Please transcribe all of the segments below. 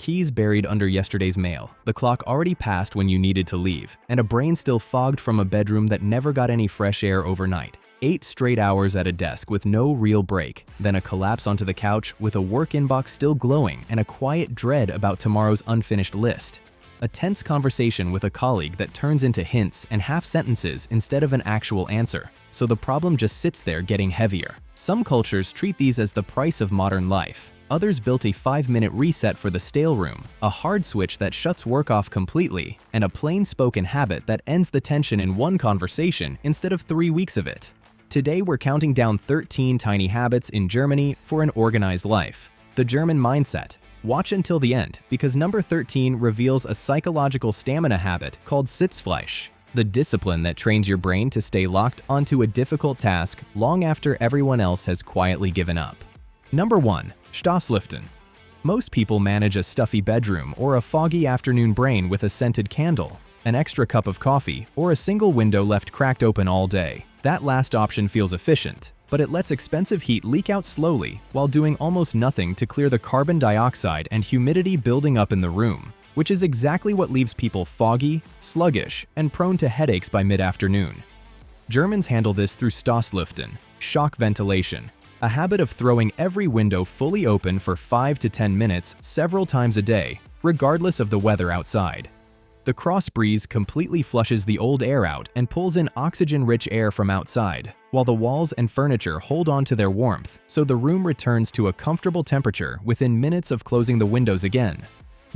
Keys buried under yesterday's mail, the clock already passed when you needed to leave, and a brain still fogged from a bedroom that never got any fresh air overnight. 8 straight hours at a desk with no real break, then a collapse onto the couch with a work inbox still glowing and a quiet dread about tomorrow's unfinished list. A tense conversation with a colleague that turns into hints and half sentences instead of an actual answer, so the problem just sits there getting heavier. Some cultures treat these as the price of modern life. Others built a 5-minute reset for the stale room, a hard switch that shuts work off completely, and a plain-spoken habit that ends the tension in one conversation instead of 3 weeks of it. Today we're counting down 13 tiny habits in Germany for an organized life. The German mindset. Watch until the end, because number 13 reveals a psychological stamina habit called Sitzfleisch, the discipline that trains your brain to stay locked onto a difficult task long after everyone else has quietly given up. Number 1. Stoßlüften. Most people manage a stuffy bedroom or a foggy afternoon brain with a scented candle, an extra cup of coffee, or a single window left cracked open all day. That last option feels efficient, but it lets expensive heat leak out slowly while doing almost nothing to clear the carbon dioxide and humidity building up in the room, which is exactly what leaves people foggy, sluggish, and prone to headaches by mid-afternoon. Germans handle this through Stoßlüften, shock ventilation, a habit of throwing every window fully open for 5 to 10 minutes several times a day, regardless of the weather outside. The cross breeze completely flushes the old air out and pulls in oxygen-rich air from outside, while the walls and furniture hold on to their warmth, so the room returns to a comfortable temperature within minutes of closing the windows again.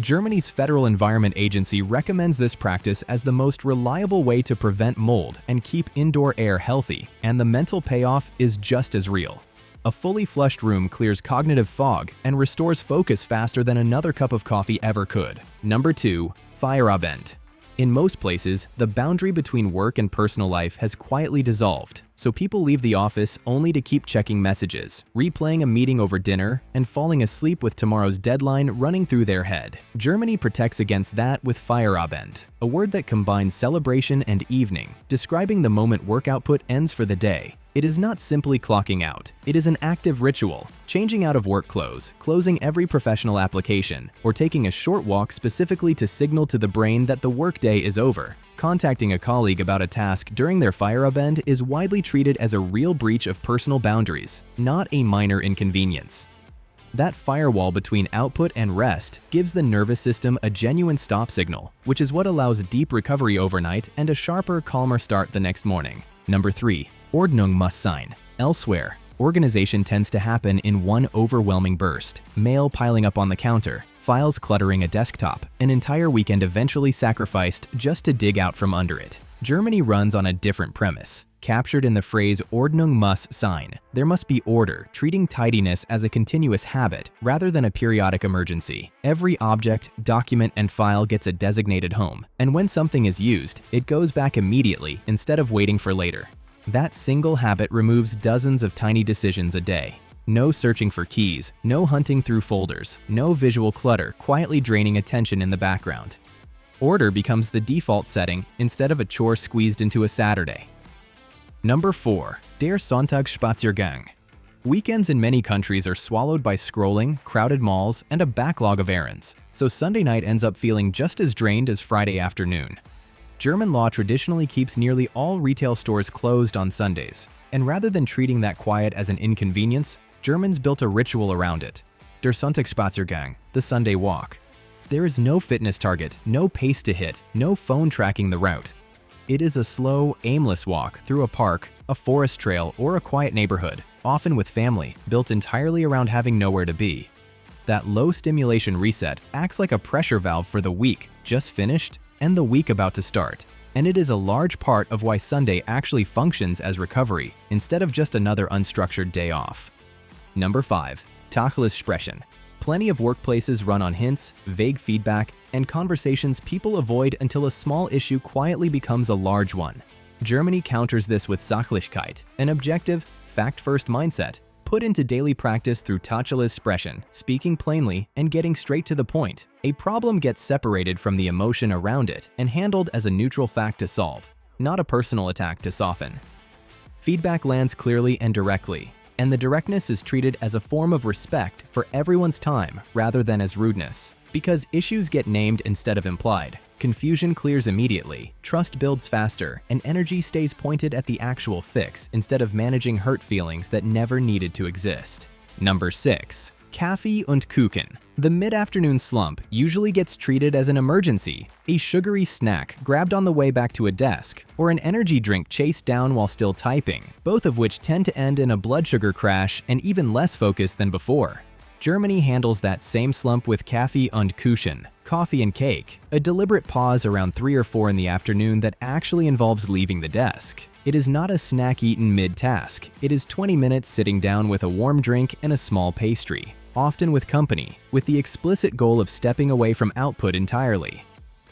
Germany's Federal Environment Agency recommends this practice as the most reliable way to prevent mold and keep indoor air healthy, and the mental payoff is just as real. A fully flushed room clears cognitive fog and restores focus faster than another cup of coffee ever could. Number 2. Feierabend. In most places, the boundary between work and personal life has quietly dissolved, so people leave the office only to keep checking messages, replaying a meeting over dinner, and falling asleep with tomorrow's deadline running through their head. Germany protects against that with Feierabend, a word that combines celebration and evening, describing the moment work output ends for the day. It is not simply clocking out, it is an active ritual, changing out of work clothes, closing every professional application, or taking a short walk specifically to signal to the brain that the workday is over. Contacting a colleague about a task during their Feierabend is widely treated as a real breach of personal boundaries, not a minor inconvenience. That firewall between output and rest gives the nervous system a genuine stop signal, which is what allows deep recovery overnight and a sharper, calmer start the next morning. Number 3. Ordnung, muss sein. Elsewhere, organization tends to happen in one overwhelming burst. Mail piling up on the counter, files cluttering a desktop, an entire weekend eventually sacrificed just to dig out from under it. Germany runs on a different premise. Captured in the phrase Ordnung, muss sein, there must be order, treating tidiness as a continuous habit rather than a periodic emergency. Every object, document, and file gets a designated home, and when something is used, it goes back immediately instead of waiting for later. That single habit removes dozens of tiny decisions a day. No searching for keys, no hunting through folders, no visual clutter quietly draining attention in the background. Order becomes the default setting instead of a chore squeezed into a Saturday. Number 4. Der Sonntagsspaziergang. Weekends in many countries are swallowed by scrolling, crowded malls, and a backlog of errands, so Sunday night ends up feeling just as drained as Friday afternoon. German law traditionally keeps nearly all retail stores closed on Sundays, and rather than treating that quiet as an inconvenience, Germans built a ritual around it. Der Sonntagsspaziergang, the Sunday walk. There is no fitness target, no pace to hit, no phone tracking the route. It is a slow, aimless walk through a park, a forest trail, or a quiet neighborhood, often with family, built entirely around having nowhere to be. That low stimulation reset acts like a pressure valve for the week just finished and the week about to start, and it is a large part of why Sunday actually functions as recovery instead of just another unstructured day off. Number 5. Tacheles sprechen. Plenty of workplaces run on hints, vague feedback, and conversations people avoid until a small issue quietly becomes a large one. Germany counters this with Sachlichkeit, an objective, fact-first mindset, put into daily practice through Tacheles sprechen, speaking plainly and getting straight to the point. A problem gets separated from the emotion around it and handled as a neutral fact to solve, not a personal attack to soften. Feedback lands clearly and directly, and the directness is treated as a form of respect for everyone's time rather than as rudeness. Because issues get named instead of implied, confusion clears immediately, trust builds faster, and energy stays pointed at the actual fix instead of managing hurt feelings that never needed to exist. Number 6. Kaffee und Kuchen. The mid-afternoon slump usually gets treated as an emergency, a sugary snack grabbed on the way back to a desk, or an energy drink chased down while still typing, both of which tend to end in a blood sugar crash and even less focus than before. Germany handles that same slump with Kaffee und Kuchen, coffee and cake, a deliberate pause around 3 or 4 in the afternoon that actually involves leaving the desk. It is not a snack eaten mid-task, it is 20 minutes sitting down with a warm drink and a small pastry, often with company, with the explicit goal of stepping away from output entirely.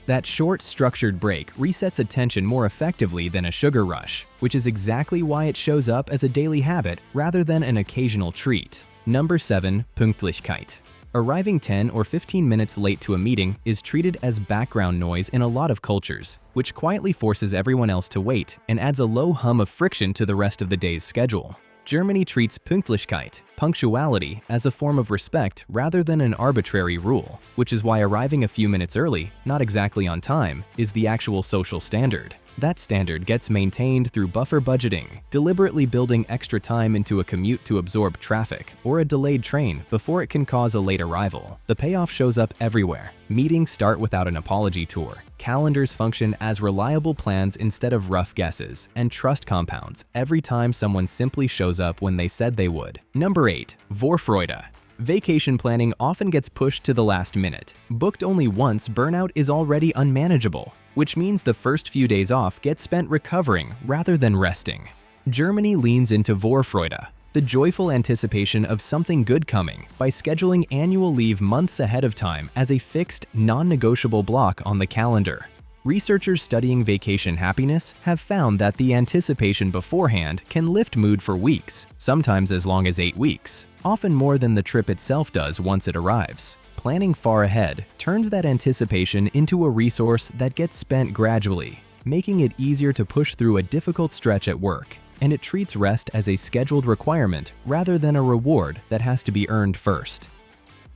That short, structured break resets attention more effectively than a sugar rush, which is exactly why it shows up as a daily habit rather than an occasional treat. Number 7. Pünktlichkeit. Arriving 10 or 15 minutes late to a meeting is treated as background noise in a lot of cultures, which quietly forces everyone else to wait and adds a low hum of friction to the rest of the day's schedule. Germany treats Pünktlichkeit, punctuality, as a form of respect rather than an arbitrary rule, which is why arriving a few minutes early, not exactly on time, is the actual social standard. That standard gets maintained through buffer budgeting, deliberately building extra time into a commute to absorb traffic or a delayed train before it can cause a late arrival. The payoff shows up everywhere. Meetings start without an apology tour, calendars function as reliable plans instead of rough guesses, and trust compounds every time someone simply shows up when they said they would. Number 8. Vorfreude. Vacation planning often gets pushed to the last minute. Booked only once, burnout is already unmanageable, which means the first few days off get spent recovering rather than resting. Germany leans into Vorfreude, the joyful anticipation of something good coming, by scheduling annual leave months ahead of time as a fixed, non-negotiable block on the calendar. Researchers studying vacation happiness have found that the anticipation beforehand can lift mood for weeks, sometimes as long as 8 weeks, often more than the trip itself does once it arrives. Planning far ahead turns that anticipation into a resource that gets spent gradually, making it easier to push through a difficult stretch at work, and it treats rest as a scheduled requirement rather than a reward that has to be earned first.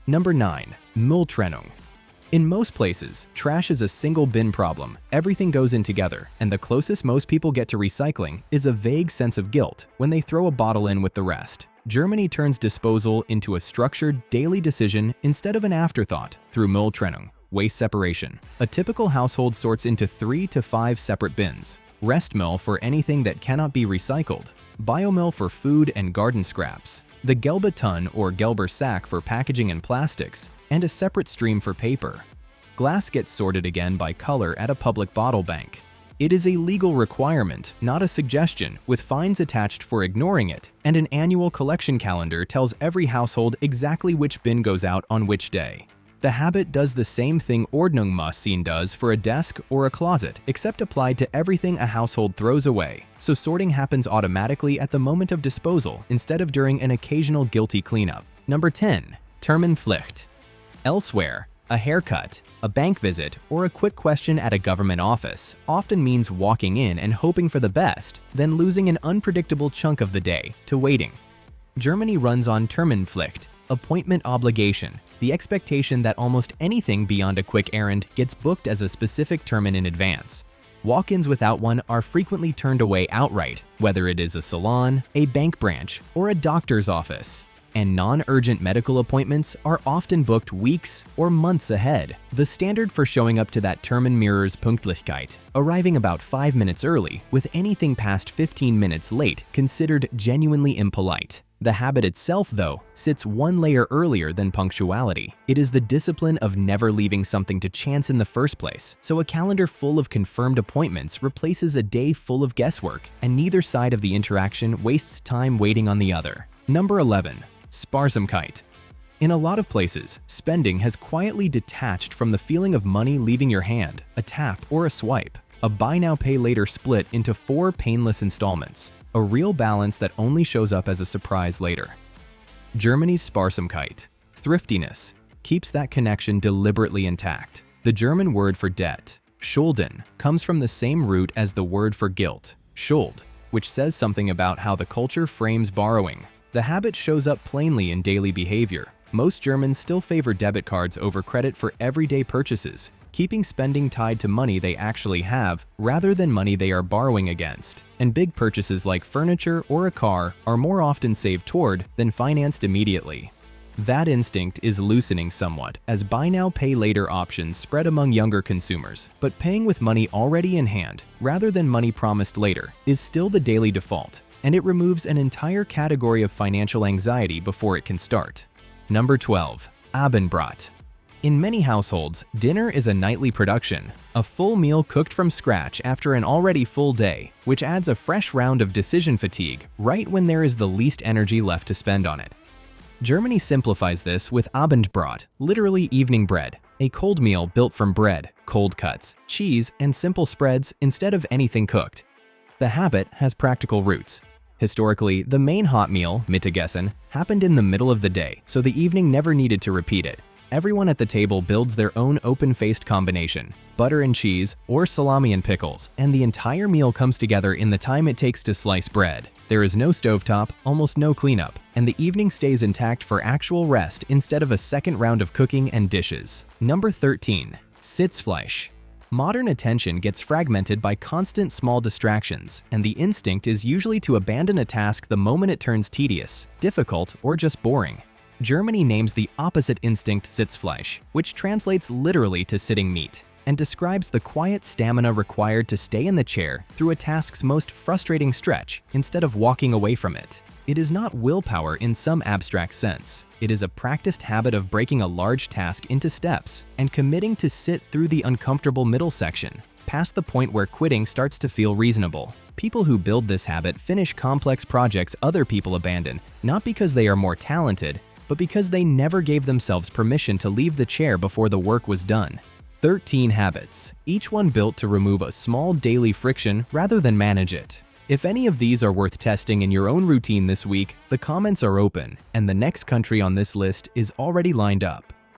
Number 9. Mülltrennung. In most places, trash is a single bin problem. Everything goes in together, and the closest most people get to recycling is a vague sense of guilt when they throw a bottle in with the rest. Germany turns disposal into a structured, daily decision instead of an afterthought through Mülltrennung, waste separation. A typical household sorts into 3 to 5 separate bins: Restmüll for anything that cannot be recycled, Biomüll for food and garden scraps, the Gelbe Tonne or Gelber sack for packaging and plastics, and a separate stream for paper. Glass gets sorted again by color at a public bottle bank. It is a legal requirement, not a suggestion, with fines attached for ignoring it, and an annual collection calendar tells every household exactly which bin goes out on which day. The habit does the same thing Ordnung, muss sein does for a desk or a closet, except applied to everything a household throws away, so sorting happens automatically at the moment of disposal instead of during an occasional guilty cleanup. Number 10. Terminpflicht. Elsewhere, a haircut, a bank visit, or a quick question at a government office often means walking in and hoping for the best, then losing an unpredictable chunk of the day to waiting. Germany runs on Terminpflicht, appointment obligation, the expectation that almost anything beyond a quick errand gets booked as a specific termin in advance. Walk-ins without one are frequently turned away outright, whether it is a salon, a bank branch, or a doctor's office. And non-urgent medical appointments are often booked weeks or months ahead. The standard for showing up to that termin mirrors Pünktlichkeit, arriving about 5 minutes early, with anything past 15 minutes late considered genuinely impolite. The habit itself, though, sits one layer earlier than punctuality. It is the discipline of never leaving something to chance in the first place, so a calendar full of confirmed appointments replaces a day full of guesswork, and neither side of the interaction wastes time waiting on the other. Number 11. Sparsamkeit. In a lot of places, spending has quietly detached from the feeling of money leaving your hand, a tap or a swipe. A buy now pay later split into 4 painless installments, a real balance that only shows up as a surprise later. Germany's Sparsamkeit, thriftiness, keeps that connection deliberately intact. The German word for debt, Schulden, comes from the same root as the word for guilt, Schuld, which says something about how the culture frames borrowing. The habit shows up plainly in daily behavior. Most Germans still favor debit cards over credit for everyday purchases, keeping spending tied to money they actually have rather than money they are borrowing against. And big purchases like furniture or a car are more often saved toward than financed immediately. That instinct is loosening somewhat as buy now, pay later options spread among younger consumers, but paying with money already in hand rather than money promised later is still the daily default, and it removes an entire category of financial anxiety before it can start. Number 12. Abendbrot. In many households, dinner is a nightly production, a full meal cooked from scratch after an already full day, which adds a fresh round of decision fatigue right when there is the least energy left to spend on it. Germany simplifies this with Abendbrot, literally evening bread, a cold meal built from bread, cold cuts, cheese, and simple spreads instead of anything cooked. The habit has practical roots. Historically, the main hot meal, Mittagessen, happened in the middle of the day, so the evening never needed to repeat it. Everyone at the table builds their own open-faced combination, butter and cheese, or salami and pickles, and the entire meal comes together in the time it takes to slice bread. There is no stovetop, almost no cleanup, and the evening stays intact for actual rest instead of a second round of cooking and dishes. Number 13. Sitzfleisch. Modern attention gets fragmented by constant small distractions, and the instinct is usually to abandon a task the moment it turns tedious, difficult, or just boring. Germany names the opposite instinct Sitzfleisch, which translates literally to sitting meat, and describes the quiet stamina required to stay in the chair through a task's most frustrating stretch instead of walking away from it. It is not willpower in some abstract sense. It is a practiced habit of breaking a large task into steps and committing to sit through the uncomfortable middle section, past the point where quitting starts to feel reasonable. People who build this habit finish complex projects other people abandon, not because they are more talented, but because they never gave themselves permission to leave the chair before the work was done. 13 habits, each one built to remove a small daily friction rather than manage it. If any of these are worth testing in your own routine this week, the comments are open, and the next country on this list is already lined up.